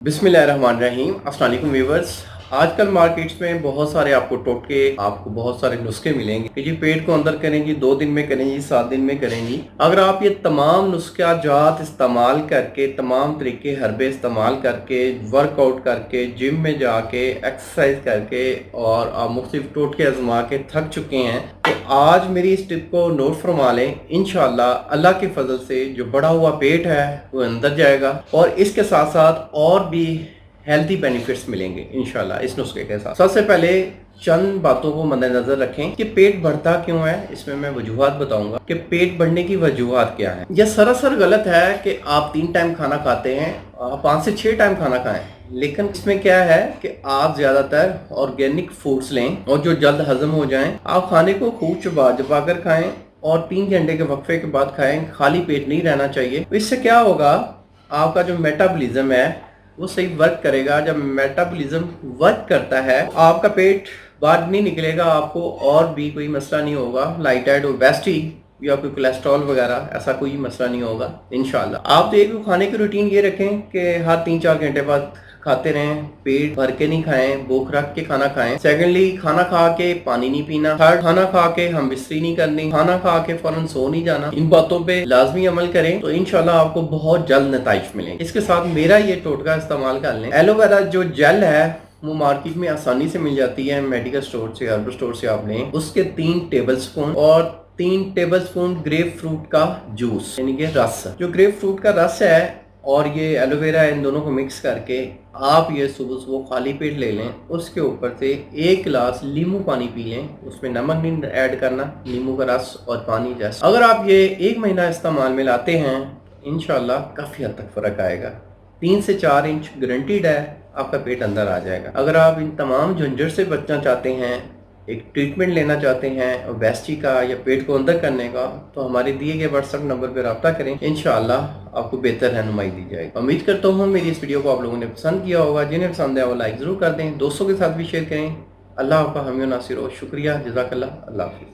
बिस्मिल्लाहिर्रहमानिर्रहीम। अस्सलाम वालेकुम व्यूअर्स। आजकल मार्केट्स में बहुत सारे आपको टोटके, आपको बहुत सारे नुस्खे मिलेंगे कि जी पेट को अंदर करेंगी, 2 दिन में करेंगी, 7 दिन में करेंगी। अगर आप ये तमाम नुस्खा जात इस्तेमाल करके, तमाम तरीके हरबे इस्तेमाल करके, वर्कआउट करके, जिम में जाके, एक्सरसाइज करके और आप मुख्तलिफ टोटके आजमा के थक चुके हैं, तो आज मेरी इस टिप को नोट फरमा लें। इंशाल्लाह अल्लाह के फजल से जो बढ़ा हुआ पेट है वो अंदर जाएगा और इसके साथ साथ और भी हेल्थी बेनिफिट्स मिलेंगे इंशाल्लाह इस नुस्खे के साथ। सबसे पहले चंद बातों को मद्देनजर रखें कि पेट बढ़ता क्यों है। इसमें मैं वजूहात बताऊंगा कि पेट बढ़ने की वजूहात क्या है। यह सरासर गलत है कि आप 3 टाइम खाना खाते हैं, 5 से 6 टाइम खाना खाएं, लेकिन इसमें क्या है कि आप ज्यादातर ऑर्गेनिक फूड्स लें और जो जल्द हजम हो जाएं। आप खाने को खूब चबा चबा कर खाएं और 3 घंटे के वक्फे के बाद खाएं। खाली पेट नहीं रहना चाहिए। इससे क्या होगा, आपका जो मेटाबॉलिज्म है वो सही वर्क करेगा। जब मेटाबॉलिज्म वर्क करता है आपका पेट बाहर नहीं निकलेगा, आपको और भी कोई मसला नहीं होगा, लाइट एड ओबेसिटी या कोई कोलेस्ट्रॉल वगैरह ऐसा कोई मसला नहीं होगा इंशाल्लाह। आप तो एक खाने की रूटीन ये रखें कि हर 3-4 घंटे बाद खाते रहें, पेट भर के नहीं खाएं, भूख रख के खाना खाएं। सेकेंडली, खाना खा के पानी नहीं पीना। थर्ड, खाना खा के हम बिस्तरी नहीं करनी। खाना खा के फौरन सो नहीं जाना। इन बातों पे लाजमी अमल करें तो इंशाल्लाह आपको बहुत जल्द नताइज मिलेंगे। इसके साथ मेरा ये टोटका इस्तेमाल कर लें। एलोवेरा जो जेल है वो मार्केट में आसानी से मिल जाती है, मेडिकल स्टोर से, हर्बल स्टोर से आप लें। उसके 3 टेबल स्पून और 3 टेबल स्पून ग्रेप फ्रूट का जूस यानी कि रस। जो ग्रेप फ्रूट का रस है और ये एलोवेरा, इन दोनों को मिक्स करके आप ये सुबह सुबह खाली पेट ले लें। उसके ऊपर से 1 गिलास नींबू पानी पी लें। उसमें नमक नहीं ऐड करना, नींबू का रस और पानी जैसा। अगर आप ये 1 महीना इस्तेमाल में लाते हैं इंशाल्लाह काफ़ी हद तक फ़र्क आएगा। 3 से 4 इंच गारंटीड है, आपका पेट अंदर आ जाएगा। अगर आप इन तमाम झंझट से बचना चाहते हैं, एक ट्रीटमेंट लेना चाहते हैं ओबेसिटी का या पेट को अंदर करने का, तो हमारे दिए गए व्हाट्सएप नंबर पर रब्ता करें। इंशाल्लाह आपको बेहतर रहनुमाई दी जाएगी। उम्मीद करता हूँ मेरी इस वीडियो को आप लोगों ने पसंद किया होगा। जिन्हें पसंद है वो लाइक ज़रूर कर दें, दोस्तों के साथ भी शेयर करें। अल्लाह आपका हामी नासिर हो। शुक्रिया, जज़ाकल्लाह, अल्लाह हाफ़िज़।